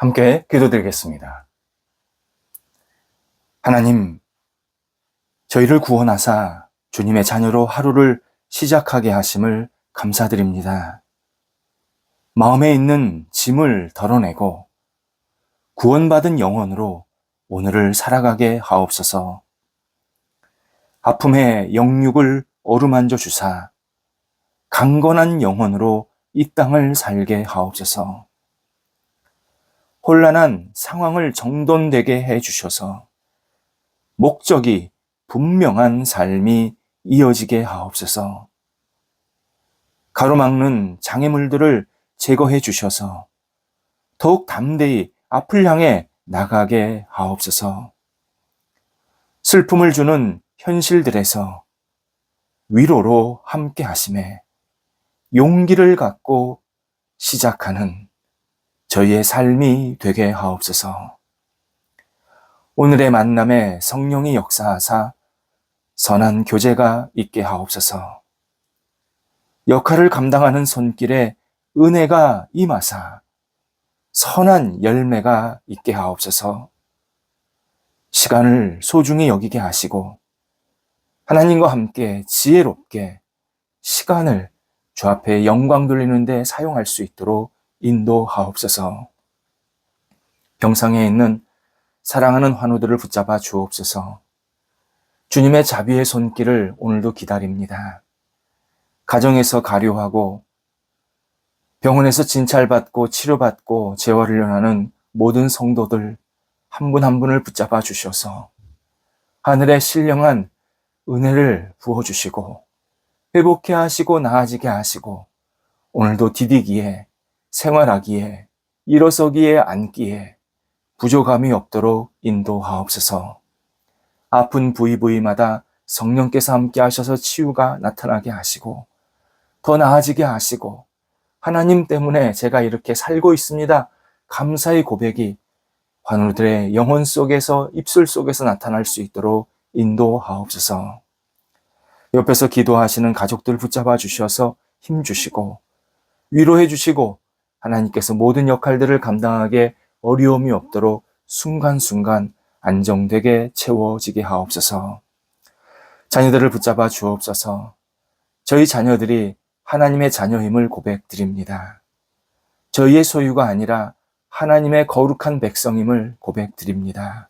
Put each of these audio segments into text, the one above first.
함께 기도드리겠습니다. 하나님, 저희를 구원하사 주님의 자녀로 하루를 시작하게 하심을 감사드립니다. 마음에 있는 짐을 덜어내고 구원받은 영혼으로 오늘을 살아가게 하옵소서. 아픔의 영육을 어루만져 주사 강건한 영혼으로 이 땅을 살게 하옵소서. 혼란한 상황을 정돈되게 해주셔서 목적이 분명한 삶이 이어지게 하옵소서. 가로막는 장애물들을 제거해 주셔서 더욱 담대히 앞을 향해 나가게 하옵소서. 슬픔을 주는 현실들에서 위로로 함께 하심에 용기를 갖고 시작하는 저희의 삶이 되게 하옵소서. 오늘의 만남에 성령이 역사하사 선한 교제가 있게 하옵소서. 역할을 감당하는 손길에 은혜가 임하사 선한 열매가 있게 하옵소서. 시간을 소중히 여기게 하시고 하나님과 함께 지혜롭게 시간을 주 앞에 영광 돌리는 데 사용할 수 있도록 인도하옵소서. 병상에 있는 사랑하는 환우들을 붙잡아 주옵소서. 주님의 자비의 손길을 오늘도 기다립니다. 가정에서 가료하고 병원에서 진찰받고 치료받고 재활을 원하는 모든 성도들 한 분 한 분을 붙잡아 주셔서 하늘의 신령한 은혜를 부어주시고 회복해 하시고 나아지게 하시고 오늘도 디디기에 생활하기에 일어서기에 앉기에 부족함이 없도록 인도하옵소서. 아픈 부위마다 성령께서 함께 하셔서 치유가 나타나게 하시고 더 나아지게 하시고 하나님 때문에 제가 이렇게 살고 있습니다. 감사의 고백이 환우들의 영혼 속에서 입술 속에서 나타날 수 있도록 인도하옵소서. 옆에서 기도하시는 가족들 붙잡아 주셔서 힘 주시고 위로해 주시고 하나님께서 모든 역할들을 감당하게 어려움이 없도록 순간순간 안정되게 채워지게 하옵소서. 자녀들을 붙잡아 주옵소서. 저희 자녀들이 하나님의 자녀임을 고백드립니다. 저희의 소유가 아니라 하나님의 거룩한 백성임을 고백드립니다.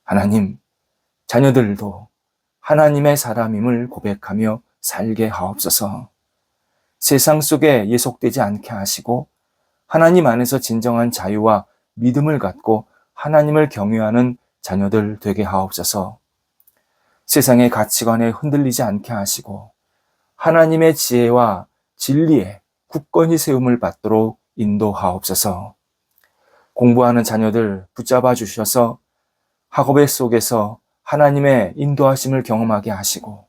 하나님, 자녀들도 하나님의 사람임을 고백하며 살게 하옵소서. 세상 속에 예속되지 않게 하시고 하나님 안에서 진정한 자유와 믿음을 갖고 하나님을 경외하는 자녀들 되게 하옵소서. 세상의 가치관에 흔들리지 않게 하시고 하나님의 지혜와 진리에 굳건히 세움을 받도록 인도하옵소서. 공부하는 자녀들 붙잡아 주셔서 학업의 속에서 하나님의 인도하심을 경험하게 하시고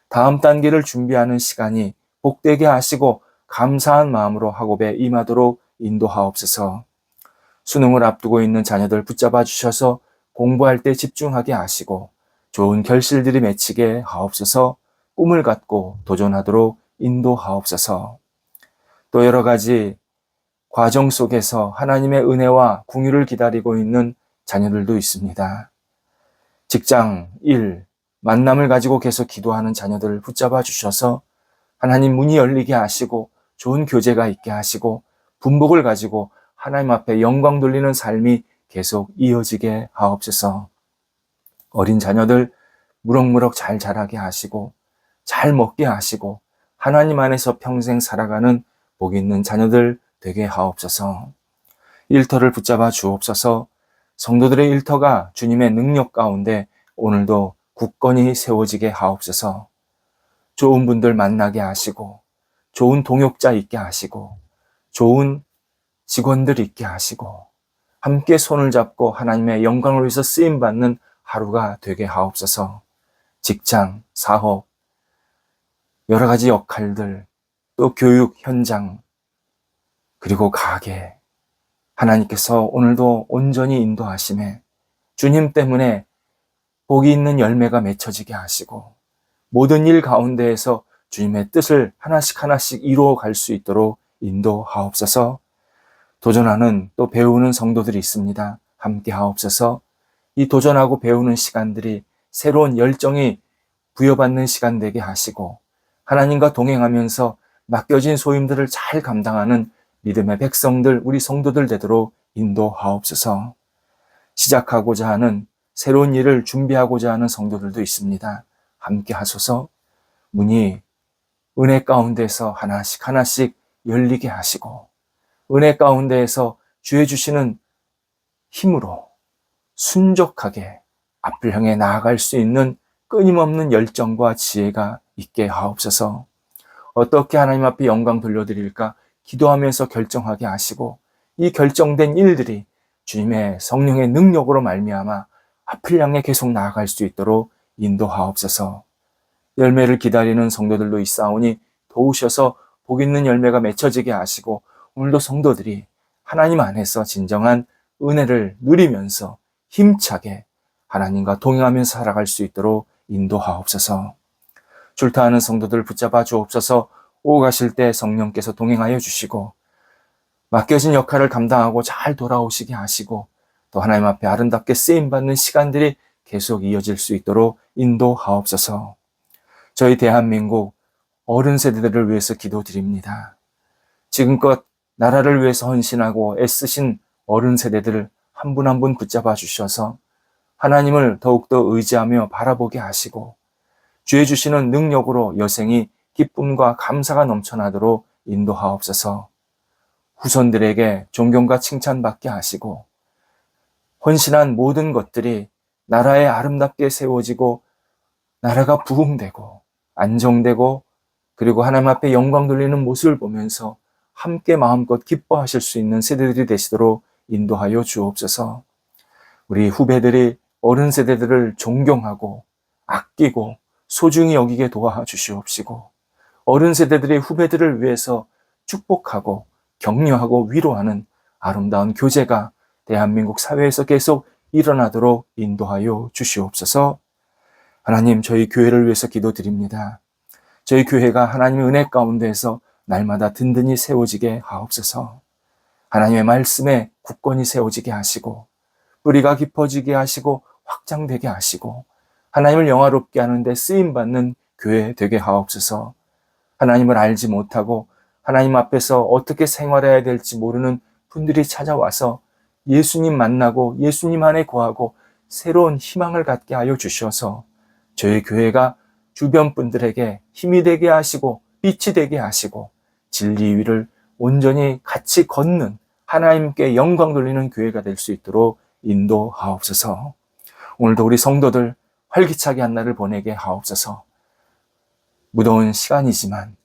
다음 단계를 준비하는 시간이 복되게 하시고 감사한 마음으로 학업에 임하도록 인도하옵소서. 수능을 앞두고 있는 자녀들 붙잡아 주셔서 공부할 때 집중하게 하시고 좋은 결실들이 맺히게 하옵소서. 꿈을 갖고 도전하도록 인도하옵소서. 또 여러 가지 과정 속에서 하나님의 은혜와 긍휼을 기다리고 있는 자녀들도 있습니다. 직장, 일, 만남을 가지고 계속 기도하는 자녀들을 붙잡아 주셔서 하나님 문이 열리게 하시고 좋은 교제가 있게 하시고 분복을 가지고 하나님 앞에 영광 돌리는 삶이 계속 이어지게 하옵소서. 어린 자녀들 무럭무럭 잘 자라게 하시고 잘 먹게 하시고 하나님 안에서 평생 살아가는 복 있는 자녀들 되게 하옵소서. 일터를 붙잡아 주옵소서. 성도들의 일터가 주님의 능력 가운데 오늘도 굳건히 세워지게 하옵소서. 좋은 분들 만나게 하시고 좋은 동역자 있게 하시고 좋은 직원들 있게 하시고 함께 손을 잡고 하나님의 영광을 위해서 쓰임받는 하루가 되게 하옵소서. 직장, 사업, 여러 가지 역할들, 또 교육 현장, 그리고 가게, 하나님께서 오늘도 온전히 인도하심에 주님 때문에 복이 있는 열매가 맺혀지게 하시고 모든 일 가운데에서 주님의 뜻을 하나씩 하나씩 이루어 갈 수 있도록 인도하옵소서. 도전하는 또 배우는 성도들이 있습니다. 함께 하옵소서. 이 도전하고 배우는 시간들이 새로운 열정이 부여받는 시간 되게 하시고 하나님과 동행하면서 맡겨진 소임들을 잘 감당하는 믿음의 백성들, 우리 성도들 되도록 인도하옵소서. 시작하고자 하는 새로운 일을 준비하고자 하는 성도들도 있습니다. 함께 하소서. 문이 은혜 가운데서 하나씩 하나씩 열리게 하시고 은혜 가운데에서 주의 주시는 힘으로 순적하게 앞을 향해 나아갈 수 있는 끊임없는 열정과 지혜가 있게 하옵소서. 어떻게 하나님 앞에 영광 돌려드릴까 기도하면서 결정하게 하시고 이 결정된 일들이 주님의 성령의 능력으로 말미암아 앞을 향해 계속 나아갈 수 있도록 인도하옵소서. 열매를 기다리는 성도들도 있사오니 도우셔서 복 있는 열매가 맺혀지게 하시고 오늘도 성도들이 하나님 안에서 진정한 은혜를 누리면서 힘차게 하나님과 동행하면서 살아갈 수 있도록 인도하옵소서. 출타하는 성도들 붙잡아 주옵소서. 오고 가실 때 성령께서 동행하여 주시고 맡겨진 역할을 감당하고 잘 돌아오시게 하시고 또 하나님 앞에 아름답게 쓰임받는 시간들이 계속 이어질 수 있도록 인도하옵소서. 저희 대한민국 어른 세대들을 위해서 기도드립니다. 지금껏 나라를 위해서 헌신하고 애쓰신 어른 세대들을 한 분 한 분 붙잡아 주셔서 하나님을 더욱더 의지하며 바라보게 하시고 주의 주시는 능력으로 여생이 기쁨과 감사가 넘쳐나도록 인도하옵소서. 후손들에게 존경과 칭찬받게 하시고 헌신한 모든 것들이 나라에 아름답게 세워지고 나라가 부흥되고 안정되고 그리고 하나님 앞에 영광 돌리는 모습을 보면서 함께 마음껏 기뻐하실 수 있는 세대들이 되시도록 인도하여 주옵소서. 우리 후배들이 어른 세대들을 존경하고 아끼고 소중히 여기게 도와주시옵시고 어른 세대들의 후배들을 위해서 축복하고 격려하고 위로하는 아름다운 교제가 대한민국 사회에서 계속 일어나도록 인도하여 주시옵소서. 하나님, 저희 교회를 위해서 기도드립니다. 저희 교회가 하나님의 은혜 가운데에서 날마다 든든히 세워지게 하옵소서. 하나님의 말씀에 굳건히 세워지게 하시고 뿌리가 깊어지게 하시고 확장되게 하시고 하나님을 영화롭게 하는데 쓰임받는 교회 되게 하옵소서. 하나님을 알지 못하고 하나님 앞에서 어떻게 생활해야 될지 모르는 분들이 찾아와서 예수님 만나고 예수님 안에 거하고 새로운 희망을 갖게 하여 주셔서 저희 교회가 주변 분들에게 힘이 되게 하시고 빛이 되게 하시고 진리 위를 온전히 같이 걷는 하나님께 영광 돌리는 교회가 될 수 있도록 인도하옵소서. 오늘도 우리 성도들 활기차게 한 날을 보내게 하옵소서. 무더운 시간이지만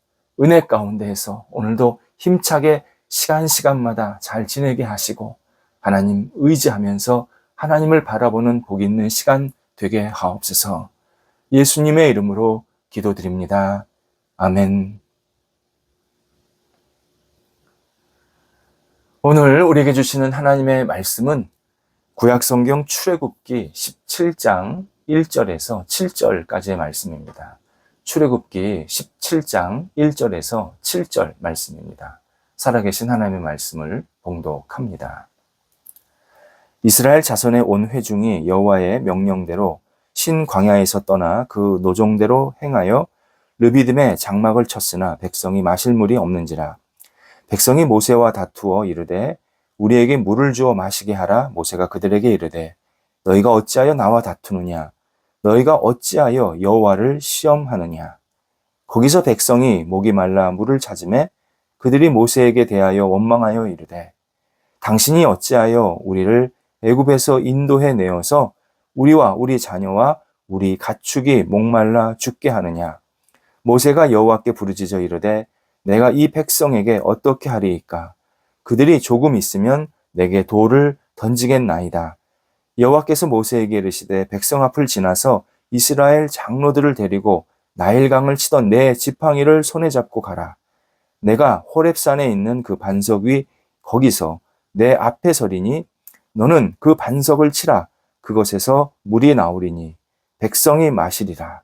은혜 가운데에서 오늘도 힘차게 시간마다 잘 지내게 하시고 하나님 의지하면서 하나님을 바라보는 복 있는 시간 되게 하옵소서. 예수님의 이름으로 기도드립니다. 아멘. 오늘 우리에게 주시는 하나님의 말씀은 구약성경 출애굽기 17장 1절에서 7절까지의 말씀입니다. 출애굽기 17장 1절에서 7절 말씀입니다. 살아계신 하나님의 말씀을 봉독합니다. 이스라엘 자손의 온 회중이 여호와의 명령대로 신 광야에서 떠나 그 노종대로 행하여 르비딤에 장막을 쳤으나 백성이 마실 물이 없는지라. 백성이 모세와 다투어 이르되 우리에게 물을 주어 마시게 하라. 모세가 그들에게 이르되 너희가 어찌하여 나와 다투느냐? 너희가 어찌하여 여호와를 시험하느냐? 거기서 백성이 목이 말라 물을 찾으매 그들이 모세에게 대하여 원망하여 이르되 당신이 어찌하여 우리를 애굽에서 인도해 내어서 우리와 우리 자녀와 우리 가축이 목말라 죽게 하느냐? 모세가 여호와께 부르짖어 이르되 내가 이 백성에게 어떻게 하리이까? 그들이 조금 있으면 내게 돌을 던지겠나이다. 여호와께서 모세에게 이르시되 백성 앞을 지나서 이스라엘 장로들을 데리고 나일강을 치던 내 지팡이를 손에 잡고 가라. 내가 호렙산에 있는 그 반석 위 거기서 내 앞에 서리니 너는 그 반석을 치라. 그것에서 물이 나오리니 백성이 마시리라.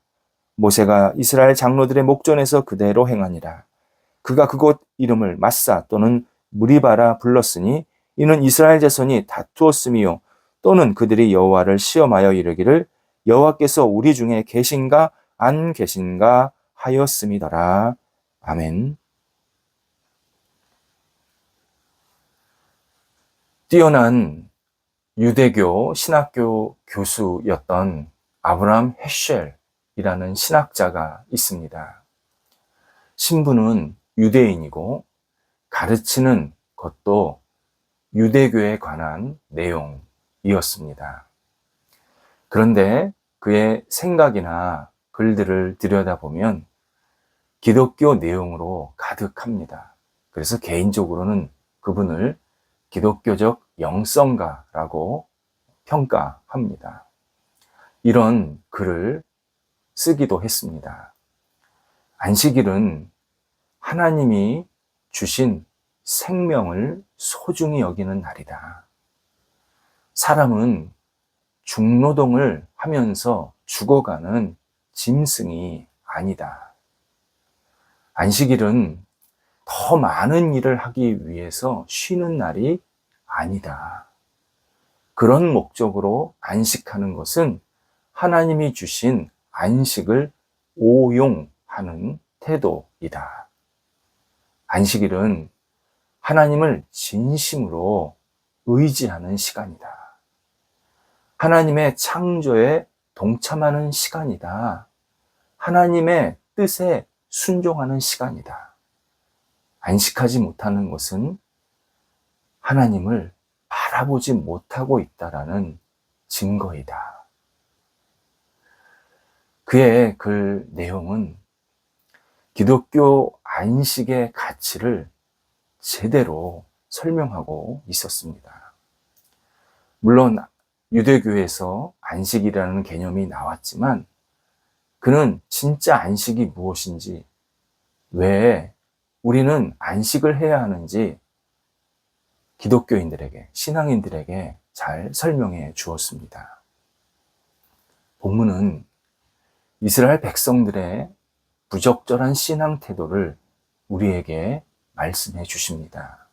모세가 이스라엘 장로들의 목전에서 그대로 행하니라. 그가 그곳 이름을 마사 또는 무리바라 불렀으니 이는 이스라엘 자손이 다투었음이요 또는 그들이 여호와를 시험하여 이르기를 여호와께서 우리 중에 계신가 안 계신가 하였음이더라. 아멘. 뛰어난 유대교 신학교 교수였던 아브라함 헤쉘이라는 신학자가 있습니다. 신부는 유대인이고 가르치는 것도 유대교에 관한 내용이었습니다. 그런데 그의 생각이나 글들을 들여다보면 기독교 내용으로 가득합니다. 그래서 개인적으로는 그분을 기독교적 영성가라고 평가합니다. 이런 글을 쓰기도 했습니다. 안식일은 하나님이 주신 생명을 소중히 여기는 날이다. 사람은 중노동을 하면서 죽어가는 짐승이 아니다. 안식일은 더 많은 일을 하기 위해서 쉬는 날이 아니다. 그런 목적으로 안식하는 것은 하나님이 주신 안식을 오용하는 태도이다. 안식일은 하나님을 진심으로 의지하는 시간이다. 하나님의 창조에 동참하는 시간이다. 하나님의 뜻에 순종하는 시간이다. 안식하지 못하는 것은 하나님을 바라보지 못하고 있다라는 증거이다. 그의 글 내용은 기독교 안식의 가치를 제대로 설명하고 있었습니다. 물론 유대교에서 안식이라는 개념이 나왔지만 그는 진짜 안식이 무엇인지, 왜 우리는 안식을 해야 하는지 기독교인들에게, 신앙인들에게 잘 설명해 주었습니다. 본문은 이스라엘 백성들의 부적절한 신앙 태도를 우리에게 말씀해 주십니다.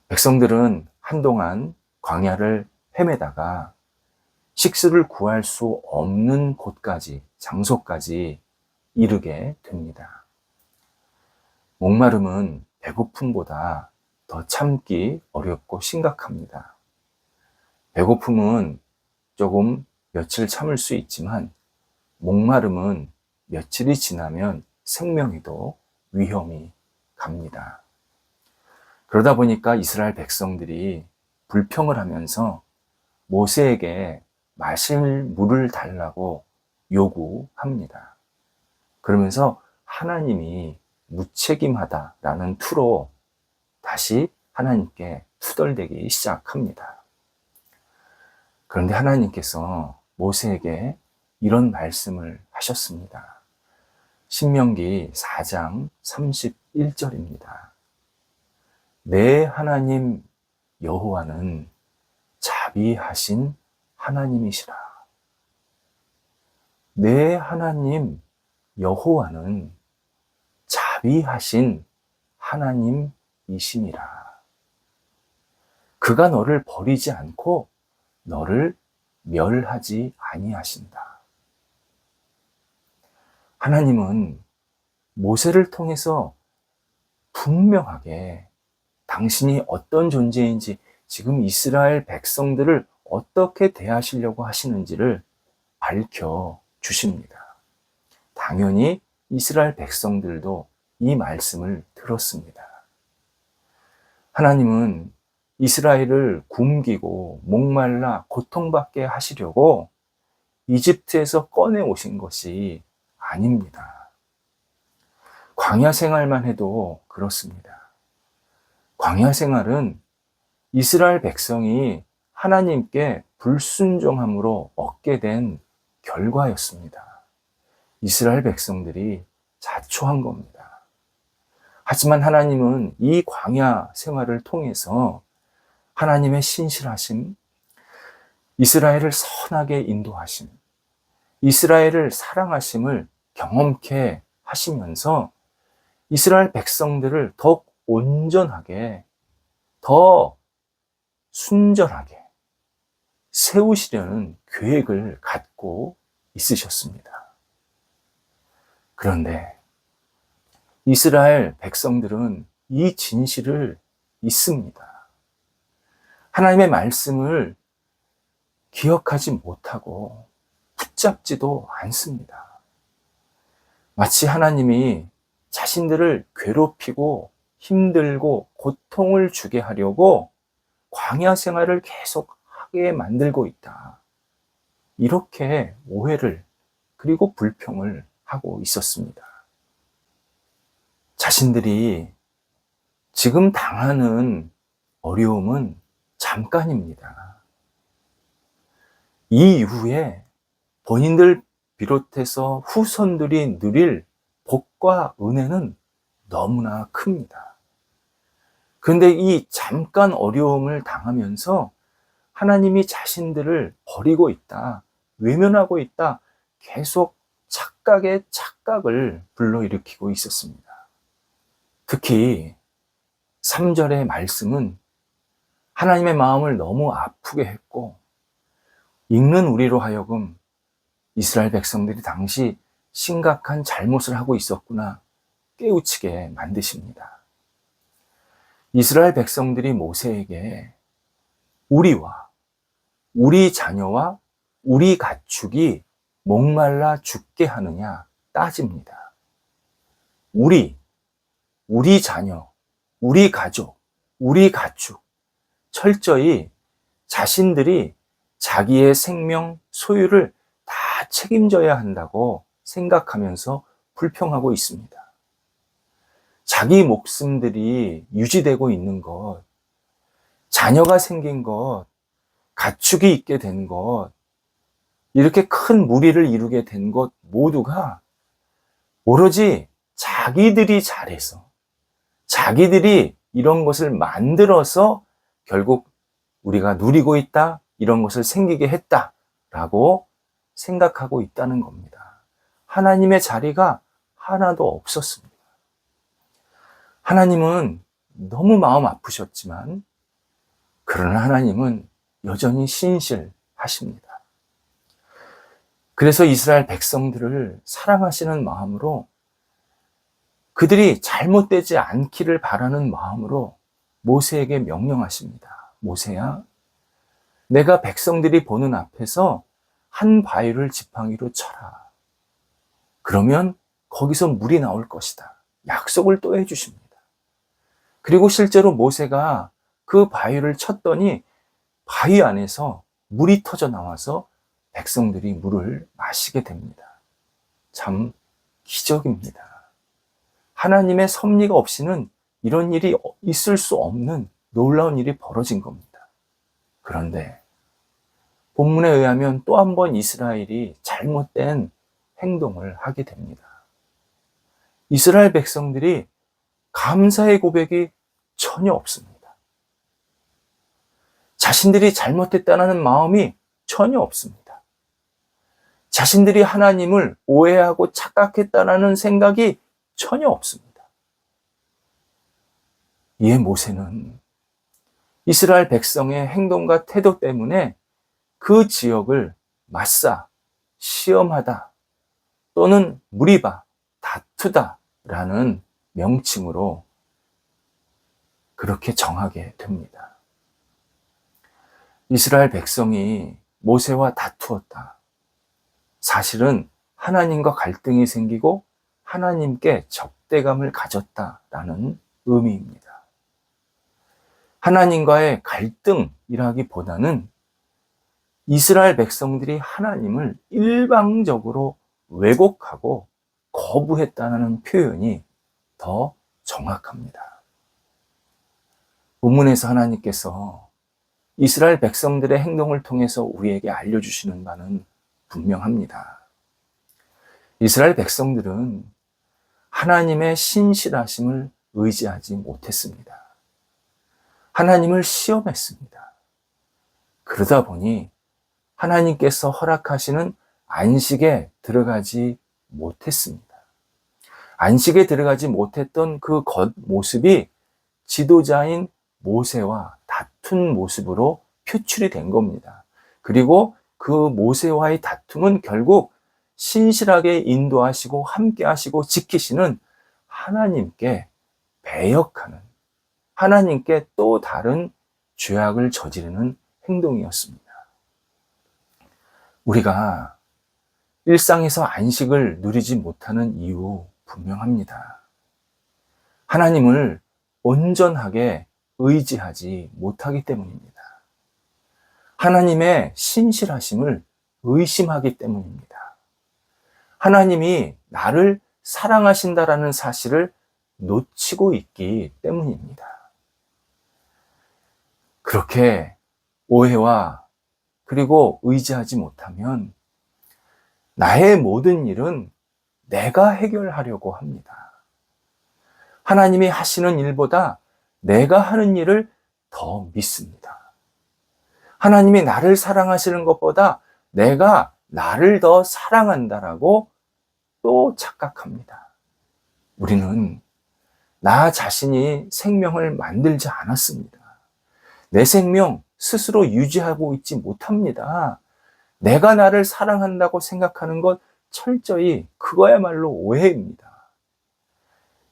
백성들은 한동안 광야를 헤매다가 식수를 구할 수 없는 곳까지, 장소까지 이르게 됩니다. 목마름은 배고픔보다 더 참기 어렵고 심각합니다. 배고픔은 조금 며칠 참을 수 있지만 목마름은 며칠이 지나면 생명에도 위험이 갑니다. 그러다 보니까 이스라엘 백성들이 불평을 하면서 모세에게 마실 물을 달라고 요구합니다. 그러면서 하나님이 무책임하다라는 투로 다시 하나님께 투덜대기 시작합니다. 그런데 하나님께서 모세에게 이런 말씀을 하셨습니다. 신명기 4장 31절입니다. 내 하나님 여호와는 자비하신 하나님이시라. 내 하나님 여호와는 자비하신 하나님이시니라. 그가 너를 버리지 않고 너를 멸하지 아니하신다. 하나님은 모세를 통해서 분명하게 당신이 어떤 존재인지, 지금 이스라엘 백성들을 어떻게 대하시려고 하시는지를 밝혀 주십니다. 당연히 이스라엘 백성들도 이 말씀을 들었습니다. 하나님은 이스라엘을 굶기고 목말라 고통받게 하시려고 이집트에서 꺼내 오신 것이 아닙니다. 광야 생활만 해도 그렇습니다. 광야 생활은 이스라엘 백성이 하나님께 불순종함으로 얻게 된 결과였습니다. 이스라엘 백성들이 자초한 겁니다. 하지만 하나님은 이 광야 생활을 통해서 하나님의 신실하심, 이스라엘을 선하게 인도하심, 이스라엘을 사랑하심을 경험케 하시면서 이스라엘 백성들을 더욱 온전하게, 더 순전하게 세우시려는 계획을 갖고 있으셨습니다. 그런데 이스라엘 백성들은 이 진실을 잊습니다. 하나님의 말씀을 기억하지 못하고 붙잡지도 않습니다. 마치 하나님이 자신들을 괴롭히고 힘들고 고통을 주게 하려고 광야 생활을 계속 하게 만들고 있다. 이렇게 오해를 그리고 불평을 하고 있었습니다. 자신들이 지금 당하는 어려움은 잠깐입니다. 이 이후에 본인들 비롯해서 후손들이 누릴 복과 은혜는 너무나 큽니다. 그런데 이 잠깐 어려움을 당하면서 하나님이 자신들을 버리고 있다, 외면하고 있다, 계속 착각에 착각을 불러일으키고 있었습니다. 특히 3절의 말씀은 하나님의 마음을 너무 아프게 했고, 읽는 우리로 하여금 이스라엘 백성들이 당시 심각한 잘못을 하고 있었구나 깨우치게 만드십니다. 이스라엘 백성들이 모세에게 우리와 우리 자녀와 우리 가축이 목말라 죽게 하느냐 따집니다. 우리 자녀, 우리 가족, 우리 가축, 철저히 자신들이 자기의 생명, 소유를 다 책임져야 한다고 생각하면서 불평하고 있습니다. 자기 목숨들이 유지되고 있는 것, 자녀가 생긴 것, 가축이 있게 된 것, 이렇게 큰 무리를 이루게 된 것 모두가 오로지 자기들이 잘해서, 자기들이 이런 것을 만들어서 결국 우리가 누리고 있다, 이런 것을 생기게 했다라고 생각하고 있다는 겁니다. 하나님의 자리가 하나도 없었습니다. 하나님은 너무 마음 아프셨지만, 그러나 하나님은 여전히 신실하십니다. 그래서 이스라엘 백성들을 사랑하시는 마음으로, 그들이 잘못되지 않기를 바라는 마음으로 모세에게 명령하십니다. 모세야, 내가 백성들이 보는 앞에서 한 바위를 지팡이로 쳐라. 그러면 거기서 물이 나올 것이다. 약속을 또 해주십니다. 그리고 실제로 모세가 그 바위를 쳤더니 바위 안에서 물이 터져 나와서 백성들이 물을 마시게 됩니다. 참 기적입니다. 하나님의 섭리가 없이는 이런 일이 있을 수 없는 놀라운 일이 벌어진 겁니다. 그런데 본문에 의하면 또 한 번 이스라엘이 잘못된 행동을 하게 됩니다. 이스라엘 백성들이 감사의 고백이 전혀 없습니다. 자신들이 잘못했다는 마음이 전혀 없습니다. 자신들이 하나님을 오해하고 착각했다는 생각이 전혀 없습니다. 이에 모세는 이스라엘 백성의 행동과 태도 때문에 그 지역을 마사, 시험하다 또는 무리바, 다투다 라는 명칭으로 그렇게 정하게 됩니다. 이스라엘 백성이 모세와 다투었다. 사실은 하나님과 갈등이 생기고 하나님께 적대감을 가졌다라는 의미입니다. 하나님과의 갈등이라기보다는 이스라엘 백성들이 하나님을 일방적으로 왜곡하고 거부했다는 표현이 더 정확합니다. 본문에서 하나님께서 이스라엘 백성들의 행동을 통해서 우리에게 알려주시는 바는 분명합니다. 이스라엘 백성들은 하나님의 신실하심을 의지하지 못했습니다. 하나님을 시험했습니다. 그러다 보니 하나님께서 허락하시는 안식에 들어가지 못했습니다. 안식에 들어가지 못했던 그 겉모습이 지도자인 모세와 다툰 모습으로 표출이 된 겁니다. 그리고 그 모세와의 다툼은 결국 신실하게 인도하시고 함께 하시고 지키시는 하나님께 배역하는, 하나님께 또 다른 죄악을 저지르는 행동이었습니다. 우리가 일상에서 안식을 누리지 못하는 이유 분명합니다. 하나님을 온전하게 의지하지 못하기 때문입니다. 하나님의 신실하심을 의심하기 때문입니다. 하나님이 나를 사랑하신다라는 사실을 놓치고 있기 때문입니다. 그렇게 오해와 그리고 의지하지 못하면 나의 모든 일은 내가 해결하려고 합니다. 하나님이 하시는 일보다 내가 하는 일을 더 믿습니다. 하나님이 나를 사랑하시는 것보다 내가 나를 더 사랑한다라고 또 착각합니다. 우리는 나 자신이 생명을 만들지 않았습니다. 내 생명 스스로 유지하고 있지 못합니다. 내가 나를 사랑한다고 생각하는 것 철저히 그거야말로 오해입니다.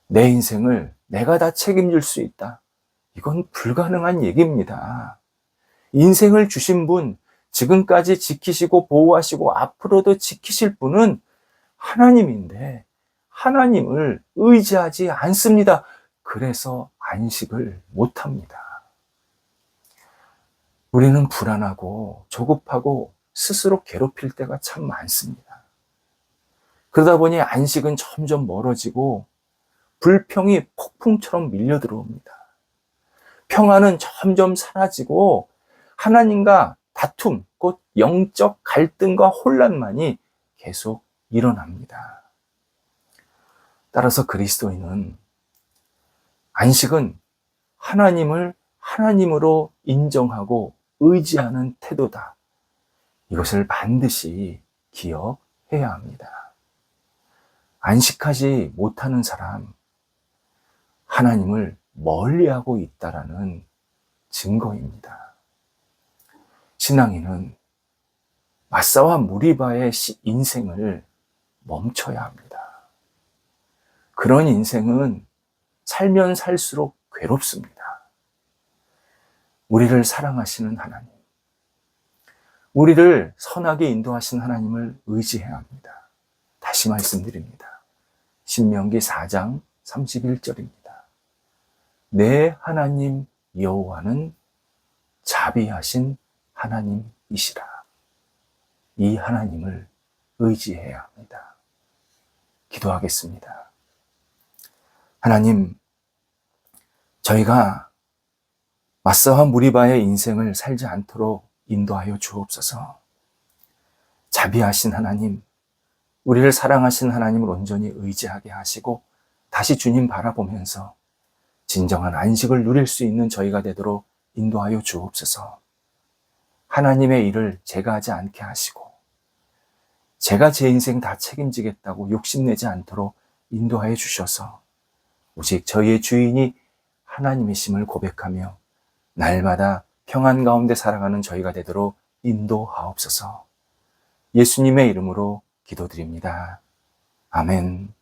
내 인생을 내가 다 책임질 수 있다. 이건 불가능한 얘기입니다. 인생을 주신 분, 지금까지 지키시고 보호하시고 앞으로도 지키실 분은 하나님인데 하나님을 의지하지 않습니다. 그래서 안식을 못합니다. 우리는 불안하고 조급하고 스스로 괴롭힐 때가 참 많습니다. 그러다 보니 안식은 점점 멀어지고 불평이 폭풍처럼 밀려 들어옵니다. 평안은 점점 사라지고 하나님과 다툼, 곧 영적 갈등과 혼란만이 계속 일어납니다. 따라서 그리스도인은 안식은 하나님을 하나님으로 인정하고 의지하는 태도다. 이것을 반드시 기억해야 합니다. 안식하지 못하는 사람, 하나님을 멀리하고 있다라는 증거입니다. 신앙인은 마사와 무리바의 인생을 멈춰야 합니다. 그런 인생은 살면 살수록 괴롭습니다. 우리를 사랑하시는 하나님, 우리를 선하게 인도하신 하나님을 의지해야 합니다. 다시 말씀드립니다. 신명기 4장 31절입니다. 내 하나님 여호와는 자비하신 하나님이시라. 이 하나님을 의지해야 합니다. 기도하겠습니다. 하나님, 저희가 마사와 무리바의 인생을 살지 않도록 인도하여 주옵소서. 자비하신 하나님, 우리를 사랑하신 하나님을 온전히 의지하게 하시고 다시 주님 바라보면서 진정한 안식을 누릴 수 있는 저희가 되도록 인도하여 주옵소서. 하나님의 일을 제가 하지 않게 하시고 제가 제 인생 다 책임지겠다고 욕심내지 않도록 인도하여 주셔서 오직 저희의 주인이 하나님이심을 고백하며 날마다 평안 가운데 살아가는 저희가 되도록 인도하옵소서. 예수님의 이름으로 기도드립니다. 아멘.